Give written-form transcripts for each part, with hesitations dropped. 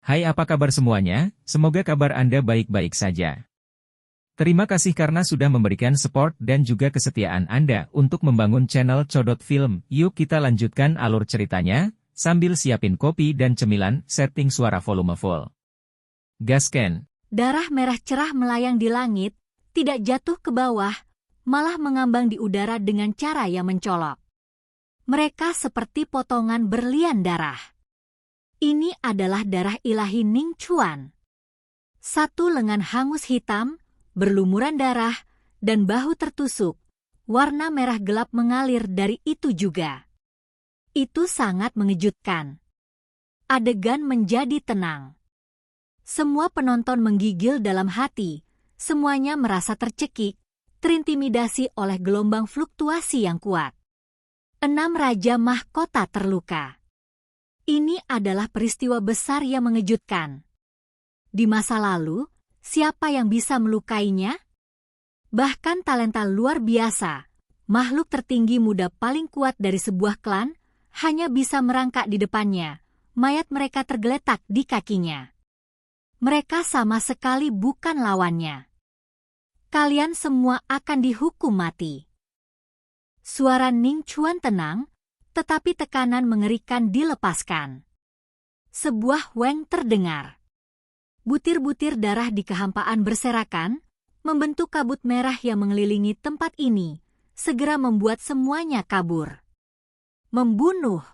Hai, apa kabar semuanya? Semoga kabar Anda baik-baik saja. Terima kasih karena sudah memberikan support dan juga kesetiaan Anda untuk membangun channel Codot Film. Yuk kita lanjutkan alur ceritanya, sambil siapin kopi dan cemilan, setting suara volume full. Gasken. Darah merah cerah melayang di langit, tidak jatuh ke bawah, malah mengambang di udara dengan cara yang mencolok. Mereka seperti potongan berlian darah. Ini adalah darah ilahi Ning Chuan. Satu lengan hangus hitam, berlumuran darah, dan bahu tertusuk. Warna merah gelap mengalir dari itu juga. Itu sangat mengejutkan. Adegan menjadi tenang. Semua penonton menggigil dalam hati, semuanya merasa tercekik, terintimidasi oleh gelombang fluktuasi yang kuat. 6 Raja Mahkota terluka. Ini adalah peristiwa besar yang mengejutkan. Di masa lalu, siapa yang bisa melukainya? Bahkan talenta luar biasa, makhluk tertinggi muda paling kuat dari sebuah klan, hanya bisa merangkak di depannya, mayat mereka tergeletak di kakinya. Mereka sama sekali bukan lawannya. Kalian semua akan dihukum mati. Suara Ning Chuan tenang, tetapi tekanan mengerikan dilepaskan. Sebuah weng terdengar. Butir-butir darah di kehampaan berserakan, membentuk kabut merah yang mengelilingi tempat ini, segera membuat semuanya kabur. Membunuh.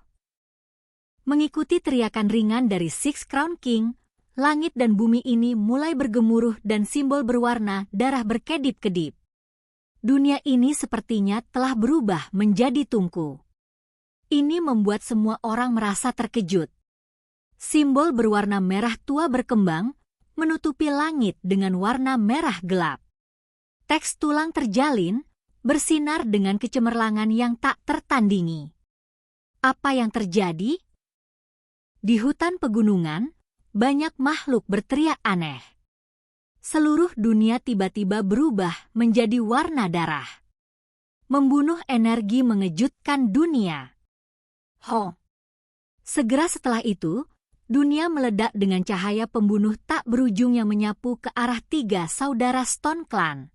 Mengikuti teriakan ringan dari Six Crown King, langit dan bumi ini mulai bergemuruh dan simbol berwarna darah berkedip-kedip. Dunia ini sepertinya telah berubah menjadi tungku. Ini membuat semua orang merasa terkejut. Simbol berwarna merah tua berkembang, menutupi langit dengan warna merah gelap. Teks tulang terjalin, bersinar dengan kecemerlangan yang tak tertandingi. Apa yang terjadi? Di hutan pegunungan, banyak makhluk berteriak aneh. Seluruh dunia tiba-tiba berubah menjadi warna darah. Membunuh energi mengejutkan dunia. Segera setelah itu, dunia meledak dengan cahaya pembunuh tak berujung yang menyapu ke arah 3 saudara Stone Clan.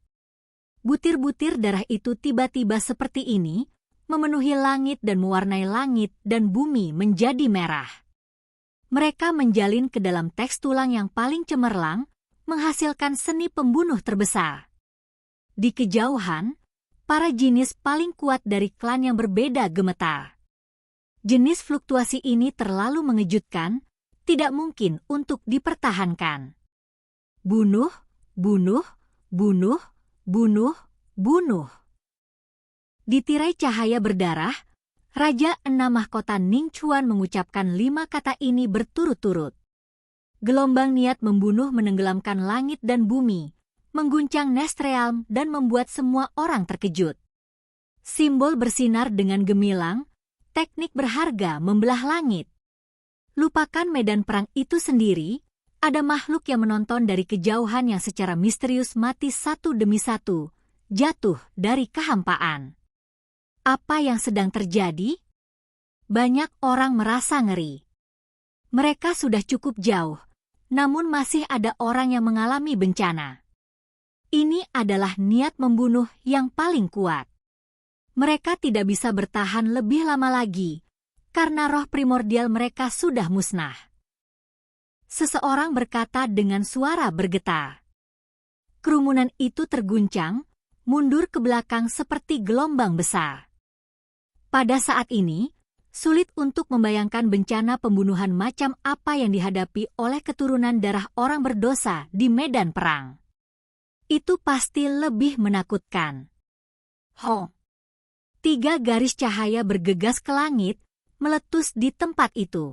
Butir-butir darah itu tiba-tiba seperti ini, memenuhi langit dan mewarnai langit dan bumi menjadi merah. Mereka menjalin ke dalam teks tulang yang paling cemerlang, menghasilkan seni pembunuh terbesar. Di kejauhan, para jinis paling kuat dari klan yang berbeda gemetar. Jenis fluktuasi ini terlalu mengejutkan, tidak mungkin untuk dipertahankan. Bunuh, bunuh, bunuh, bunuh, bunuh. Di tirai cahaya berdarah, Raja 6 Mahkota Ning Chuan mengucapkan 5 kata ini berturut-turut. Gelombang niat membunuh menenggelamkan langit dan bumi, mengguncang Nest Realm dan membuat semua orang terkejut. Simbol bersinar dengan gemilang, teknik berharga membelah langit. Lupakan medan perang itu sendiri, ada makhluk yang menonton dari kejauhan yang secara misterius mati satu demi satu, jatuh dari kehampaan. Apa yang sedang terjadi? Banyak orang merasa ngeri. Mereka sudah cukup jauh, namun masih ada orang yang mengalami bencana. Ini adalah niat membunuh yang paling kuat. Mereka tidak bisa bertahan lebih lama lagi, karena roh primordial mereka sudah musnah. Seseorang berkata dengan suara bergetar. Kerumunan itu terguncang, mundur ke belakang seperti gelombang besar. Pada saat ini, sulit untuk membayangkan bencana pembunuhan macam apa yang dihadapi oleh keturunan darah orang berdosa di medan perang. Itu pasti lebih menakutkan. 3 garis cahaya bergegas ke langit, meletus di tempat itu.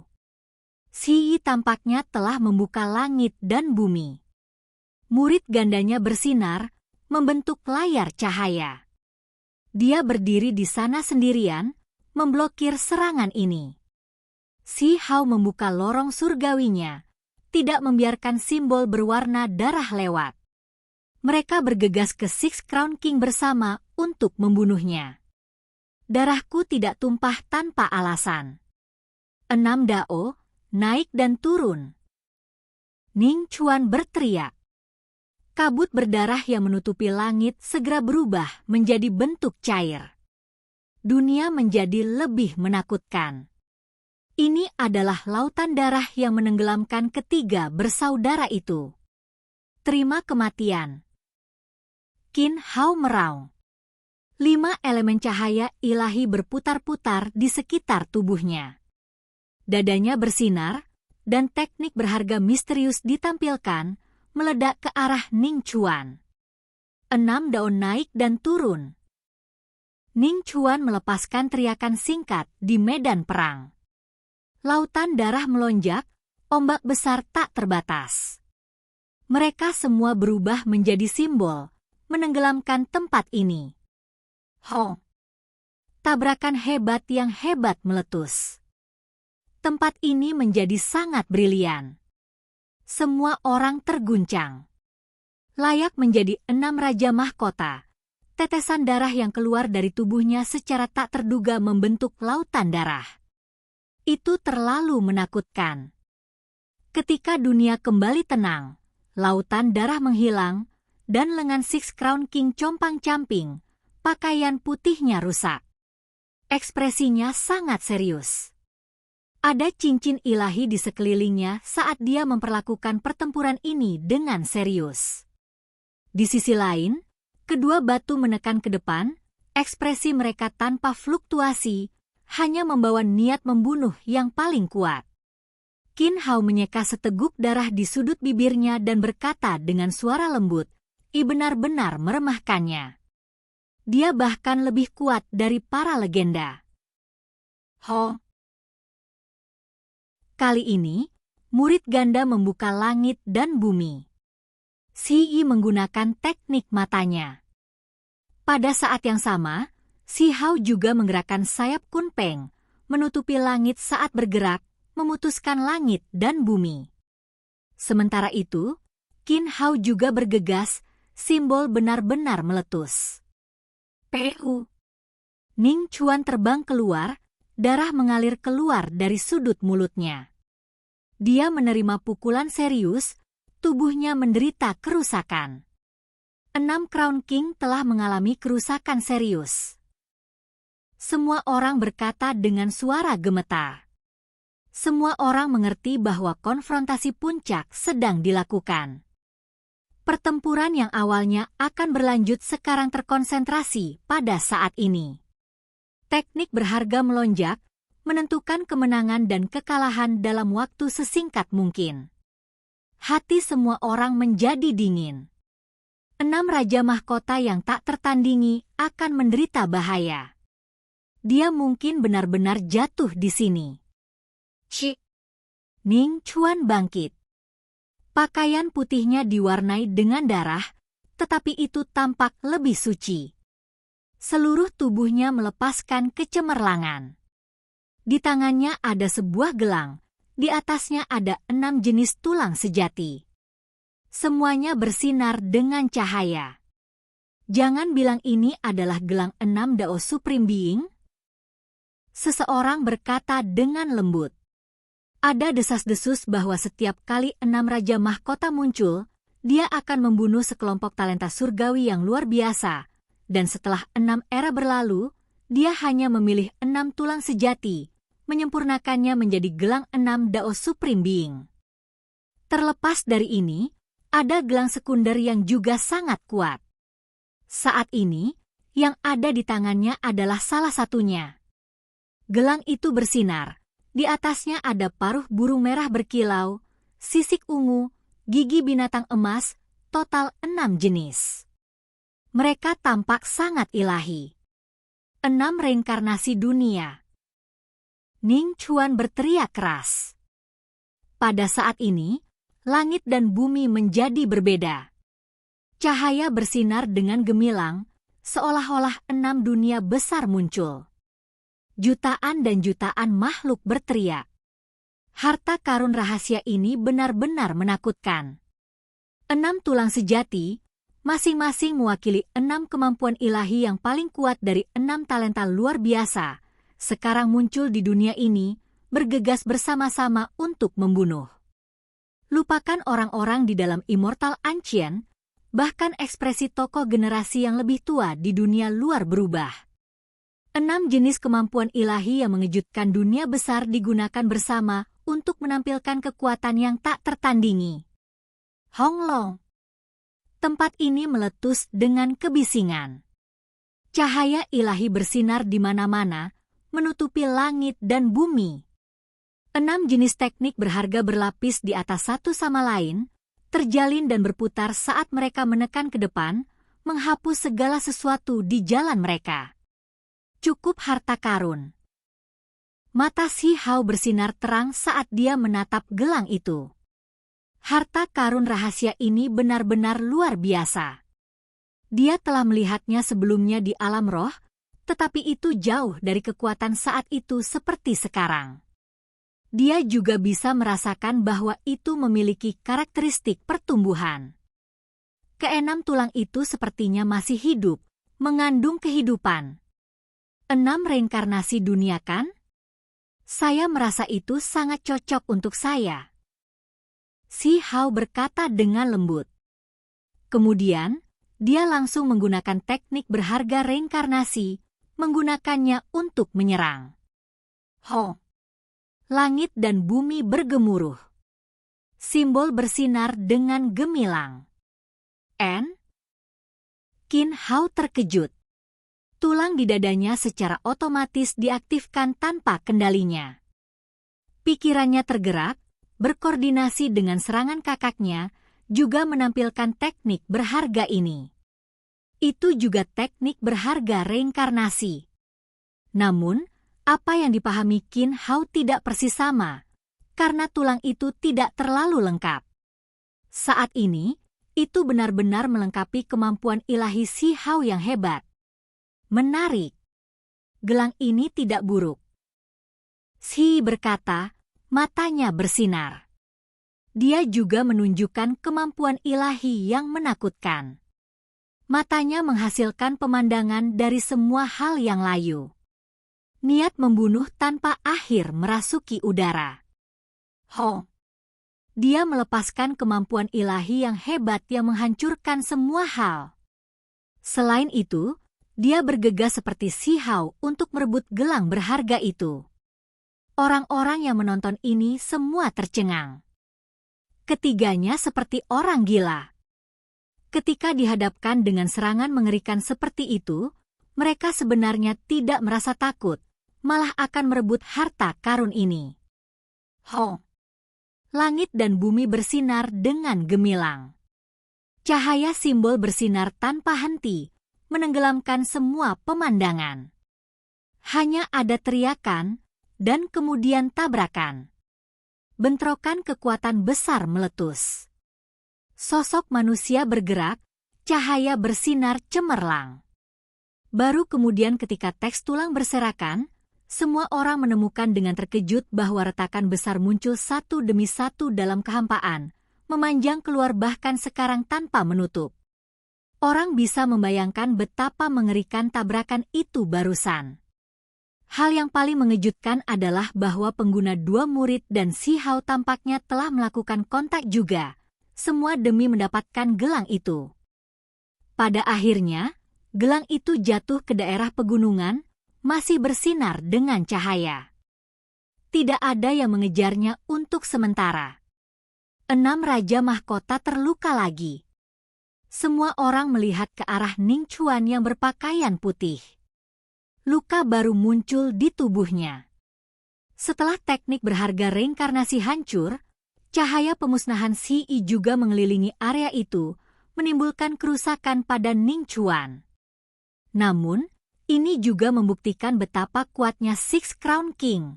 Xi Yi tampaknya telah membuka langit dan bumi. Murid gandanya bersinar, membentuk layar cahaya. Dia berdiri di sana sendirian, memblokir serangan ini. Xi Hao membuka lorong surgawinya, tidak membiarkan simbol berwarna darah lewat. Mereka bergegas ke Six Crown King bersama untuk membunuhnya. Darahku tidak tumpah tanpa alasan. 6 Dao, naik dan turun. Ning Chuan berteriak. Kabut berdarah yang menutupi langit segera berubah menjadi bentuk cair. Dunia menjadi lebih menakutkan. Ini adalah lautan darah yang menenggelamkan ketiga bersaudara itu. Terima kematian. Qin Hao meraung. 5 elemen cahaya ilahi berputar-putar di sekitar tubuhnya. Dadanya bersinar, dan teknik berharga misterius ditampilkan, meledak ke arah Ning Chuan. 6 daun naik dan turun. Ning Chuan melepaskan teriakan singkat di medan perang. Lautan darah melonjak, ombak besar tak terbatas. Mereka semua berubah menjadi simbol, menenggelamkan tempat ini. Hong! Tabrakan hebat yang hebat meletus. Tempat ini menjadi sangat brilian. Semua orang terguncang. Layak menjadi 6 raja mahkota. Tetesan darah yang keluar dari tubuhnya secara tak terduga membentuk lautan darah. Itu terlalu menakutkan. Ketika dunia kembali tenang, lautan darah menghilang, dan lengan Six Crown King compang-camping, pakaian putihnya rusak. Ekspresinya sangat serius. Ada cincin ilahi di sekelilingnya saat dia memperlakukan pertempuran ini dengan serius. Di sisi lain, kedua batu menekan ke depan, ekspresi mereka tanpa fluktuasi, hanya membawa niat membunuh yang paling kuat. Qin Hao menyeka seteguk darah di sudut bibirnya dan berkata dengan suara lembut, "I benar-benar meremahkannya. Dia bahkan lebih kuat dari para legenda." Ho! Kali ini, murid ganda membuka langit dan bumi. Si Yi menggunakan teknik matanya. Pada saat yang sama, Si Hao juga menggerakkan sayap Kunpeng, menutupi langit saat bergerak, memutuskan langit dan bumi. Sementara itu, Qin Hao juga bergegas, simbol benar-benar meletus. Pu! Ning Chuan terbang keluar, darah mengalir keluar dari sudut mulutnya. Dia menerima pukulan serius, tubuhnya menderita kerusakan. 6 Crown King telah mengalami kerusakan serius. Semua orang berkata dengan suara gemetar. Semua orang mengerti bahwa konfrontasi puncak sedang dilakukan. Pertempuran yang awalnya akan berlanjut sekarang terkonsentrasi pada saat ini. Teknik berharga melonjak, menentukan kemenangan dan kekalahan dalam waktu sesingkat mungkin. Hati semua orang menjadi dingin. 6 raja mahkota yang tak tertandingi akan menderita bahaya. Dia mungkin benar-benar jatuh di sini. Cik! Ning Chuan bangkit. Pakaian putihnya diwarnai dengan darah, tetapi itu tampak lebih suci. Seluruh tubuhnya melepaskan kecemerlangan. Di tangannya ada sebuah gelang, di atasnya ada 6 jenis tulang sejati. Semuanya bersinar dengan cahaya. Jangan bilang ini adalah gelang 6 Dao Supreme Being? Seseorang berkata dengan lembut. Ada desas-desus bahwa setiap kali 6 raja mahkota muncul, dia akan membunuh sekelompok talenta surgawi yang luar biasa, dan setelah 6 era berlalu, dia hanya memilih 6 tulang sejati, menyempurnakannya menjadi gelang 6 Dao Supreme Being. Terlepas dari ini, ada gelang sekunder yang juga sangat kuat. Saat ini, yang ada di tangannya adalah salah satunya. Gelang itu bersinar. Di atasnya ada paruh burung merah berkilau, sisik ungu, gigi binatang emas, total 6 jenis. Mereka tampak sangat ilahi. 6 reinkarnasi dunia. Ning Chuan berteriak keras. Pada saat ini, langit dan bumi menjadi berbeda. Cahaya bersinar dengan gemilang, seolah-olah 6 dunia besar muncul. Jutaan dan jutaan makhluk berteriak. Harta karun rahasia ini benar-benar menakutkan. 6 tulang sejati, masing-masing mewakili 6 kemampuan ilahi yang paling kuat dari 6 talenta luar biasa, sekarang muncul di dunia ini, bergegas bersama-sama untuk membunuh. Lupakan orang-orang di dalam Immortal Ancient, bahkan ekspresi tokoh generasi yang lebih tua di dunia luar berubah. 6 jenis kemampuan ilahi yang mengejutkan dunia besar digunakan bersama untuk menampilkan kekuatan yang tak tertandingi. Hong Long. Tempat ini meletus dengan kebisingan. Cahaya ilahi bersinar di mana-mana, menutupi langit dan bumi. 6 jenis teknik berharga berlapis di atas satu sama lain, terjalin dan berputar saat mereka menekan ke depan, menghapus segala sesuatu di jalan mereka. Cukup harta karun. Mata Si Hao bersinar terang saat dia menatap gelang itu. Harta karun rahasia ini benar-benar luar biasa. Dia telah melihatnya sebelumnya di alam roh, tetapi itu jauh dari kekuatan saat itu seperti sekarang. Dia juga bisa merasakan bahwa itu memiliki karakteristik pertumbuhan. Keenam tulang itu sepertinya masih hidup, mengandung kehidupan. 6 reinkarnasi dunia kan? Saya merasa itu sangat cocok untuk saya. Si Hao berkata dengan lembut. Kemudian, dia langsung menggunakan teknik berharga reinkarnasi, menggunakannya untuk menyerang. Ho! Langit dan bumi bergemuruh. Simbol bersinar dengan gemilang. Qin Hao terkejut. Tulang di dadanya secara otomatis diaktifkan tanpa kendalinya. Pikirannya tergerak, berkoordinasi dengan serangan kakaknya, juga menampilkan teknik berharga ini. Itu juga teknik berharga reinkarnasi. Namun, apa yang dipahami Qin Hao tidak persis sama, karena tulang itu tidak terlalu lengkap. Saat ini, itu benar-benar melengkapi kemampuan ilahi Si Hao yang hebat. Menarik. Gelang ini tidak buruk. Si berkata, matanya bersinar. Dia juga menunjukkan kemampuan ilahi yang menakutkan. Matanya menghasilkan pemandangan dari semua hal yang layu. Niat membunuh tanpa akhir merasuki udara. Ho! Dia melepaskan kemampuan ilahi yang hebat yang menghancurkan semua hal. Selain itu, dia bergegas seperti Si Hao untuk merebut gelang berharga itu. Orang-orang yang menonton ini semua tercengang. Ketiganya seperti orang gila. Ketika dihadapkan dengan serangan mengerikan seperti itu, mereka sebenarnya tidak merasa takut, malah akan merebut harta karun ini. Ho! Langit dan bumi bersinar dengan gemilang. Cahaya simbol bersinar tanpa henti, menenggelamkan semua pemandangan. Hanya ada teriakan, dan kemudian tabrakan. Bentrokan kekuatan besar meletus. Sosok manusia bergerak, cahaya bersinar cemerlang. Baru kemudian ketika teks tulang berserakan, semua orang menemukan dengan terkejut bahwa retakan besar muncul satu demi satu dalam kehampaan, memanjang keluar bahkan sekarang tanpa menutup. Orang bisa membayangkan betapa mengerikan tabrakan itu barusan. Hal yang paling mengejutkan adalah bahwa pengguna 2 murid dan Si Hao tampaknya telah melakukan kontak juga, semua demi mendapatkan gelang itu. Pada akhirnya, gelang itu jatuh ke daerah pegunungan, masih bersinar dengan cahaya. Tidak ada yang mengejarnya untuk sementara. 6 Raja Mahkota terluka lagi. Semua orang melihat ke arah Ning Chuan yang berpakaian putih. Luka baru muncul di tubuhnya. Setelah teknik berharga reinkarnasi hancur, cahaya pemusnahan Si Yi juga mengelilingi area itu, menimbulkan kerusakan pada Ning Chuan. Namun, ini juga membuktikan betapa kuatnya Six Crown King.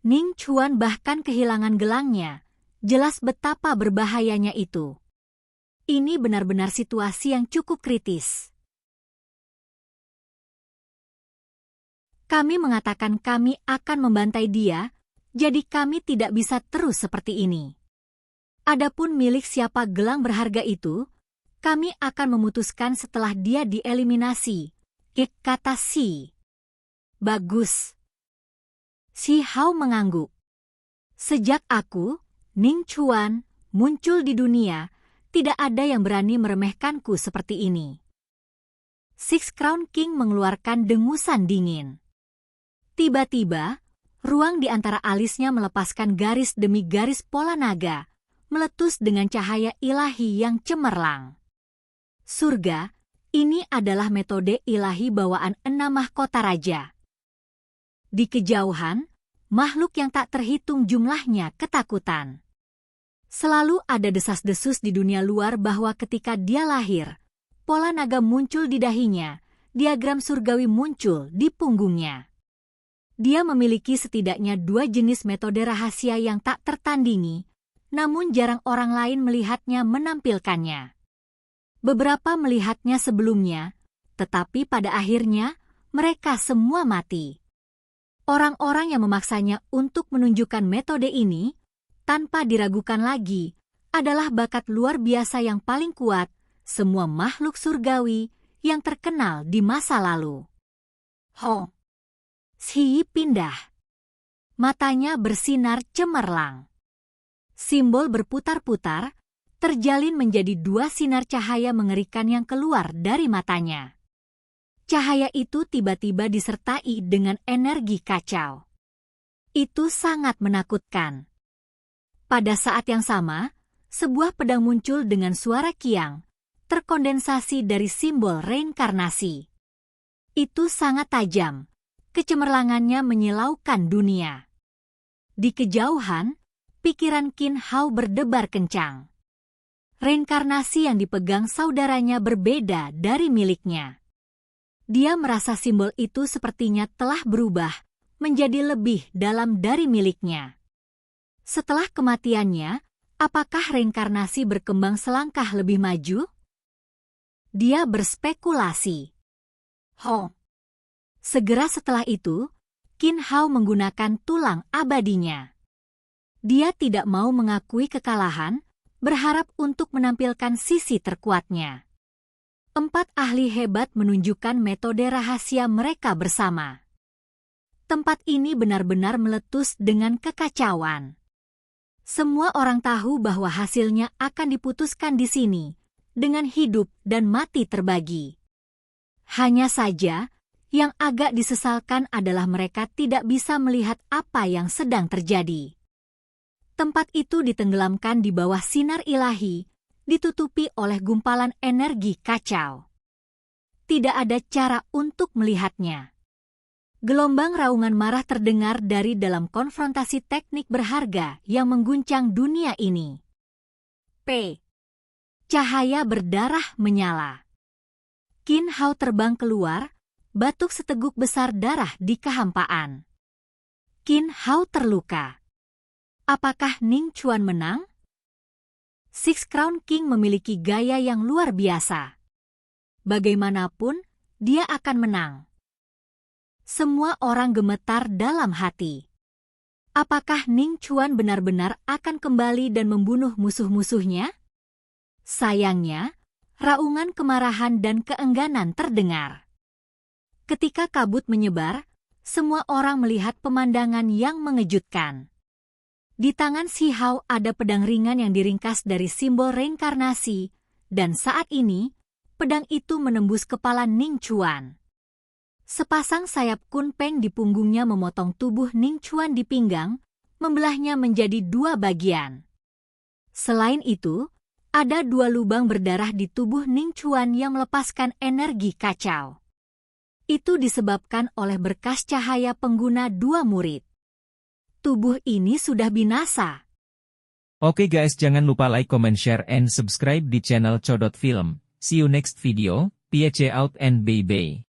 Ning Chuan bahkan kehilangan gelangnya, jelas betapa berbahayanya itu. Ini benar-benar situasi yang cukup kritis. Kami mengatakan kami akan membantai dia, jadi kami tidak bisa terus seperti ini. Adapun milik siapa gelang berharga itu, kami akan memutuskan setelah dia dieliminasi, kata Si. Bagus. Si Hao mengangguk. Sejak aku, Ning Chuan, muncul di dunia, tidak ada yang berani meremehkanku seperti ini. Six Crown King mengeluarkan dengusan dingin. Tiba-tiba, ruang di antara alisnya melepaskan garis demi garis pola naga, meletus dengan cahaya ilahi yang cemerlang. Surga, ini adalah metode ilahi bawaan 6 mahkota raja. Di kejauhan, makhluk yang tak terhitung jumlahnya ketakutan. Selalu ada desas-desus di dunia luar bahwa ketika dia lahir, pola naga muncul di dahinya, diagram surgawi muncul di punggungnya. Dia memiliki setidaknya 2 jenis metode rahasia yang tak tertandingi, namun jarang orang lain melihatnya menampilkannya. Beberapa melihatnya sebelumnya, tetapi pada akhirnya, mereka semua mati. Orang-orang yang memaksanya untuk menunjukkan metode ini, tanpa diragukan lagi, adalah bakat luar biasa yang paling kuat semua makhluk surgawi yang terkenal di masa lalu. Ho! Shi pindah. Matanya bersinar cemerlang. Simbol berputar-putar, terjalin menjadi 2 sinar cahaya mengerikan yang keluar dari matanya. Cahaya itu tiba-tiba disertai dengan energi kacau. Itu sangat menakutkan. Pada saat yang sama, sebuah pedang muncul dengan suara kiang, terkondensasi dari simbol reinkarnasi. Itu sangat tajam, kecemerlangannya menyilaukan dunia. Di kejauhan, pikiran Qin Hao berdebar kencang. Reinkarnasi yang dipegang saudaranya berbeda dari miliknya. Dia merasa simbol itu sepertinya telah berubah menjadi lebih dalam dari miliknya. Setelah kematiannya, apakah reinkarnasi berkembang selangkah lebih maju? Dia berspekulasi. Ho! Segera setelah itu, Qin Hao menggunakan tulang abadinya. Dia tidak mau mengakui kekalahan, berharap untuk menampilkan sisi terkuatnya. 4 ahli hebat menunjukkan metode rahasia mereka bersama. Tempat ini benar-benar meletus dengan kekacauan. Semua orang tahu bahwa hasilnya akan diputuskan di sini, dengan hidup dan mati terbagi. Hanya saja, yang agak disesalkan adalah mereka tidak bisa melihat apa yang sedang terjadi. Tempat itu ditenggelamkan di bawah sinar ilahi, ditutupi oleh gumpalan energi kacau. Tidak ada cara untuk melihatnya. Gelombang raungan marah terdengar dari dalam konfrontasi teknik berharga yang mengguncang dunia ini. P. Cahaya berdarah menyala. Qin Hao terbang keluar, batuk seteguk besar darah di kehampaan. Qin Hao terluka. Apakah Ning Chuan menang? Six Crown King memiliki gaya yang luar biasa. Bagaimanapun, dia akan menang. Semua orang gemetar dalam hati. Apakah Ning Chuan benar-benar akan kembali dan membunuh musuh-musuhnya? Sayangnya, raungan kemarahan dan keengganan terdengar. Ketika kabut menyebar, semua orang melihat pemandangan yang mengejutkan. Di tangan Shi Hao ada pedang ringan yang diringkas dari simbol reinkarnasi, dan saat ini, pedang itu menembus kepala Ning Chuan. Sepasang sayap kunpeng di punggungnya memotong tubuh Ning Chuan di pinggang, membelahnya menjadi 2 bagian. Selain itu, ada 2 lubang berdarah di tubuh Ning Chuan yang melepaskan energi kacau. Itu disebabkan oleh berkas cahaya pengguna 2 murid. Tubuh ini sudah binasa. Oke guys, jangan lupa like, comment, share, and subscribe di channel Codot Film. See you next video. Peace out and bye-bye.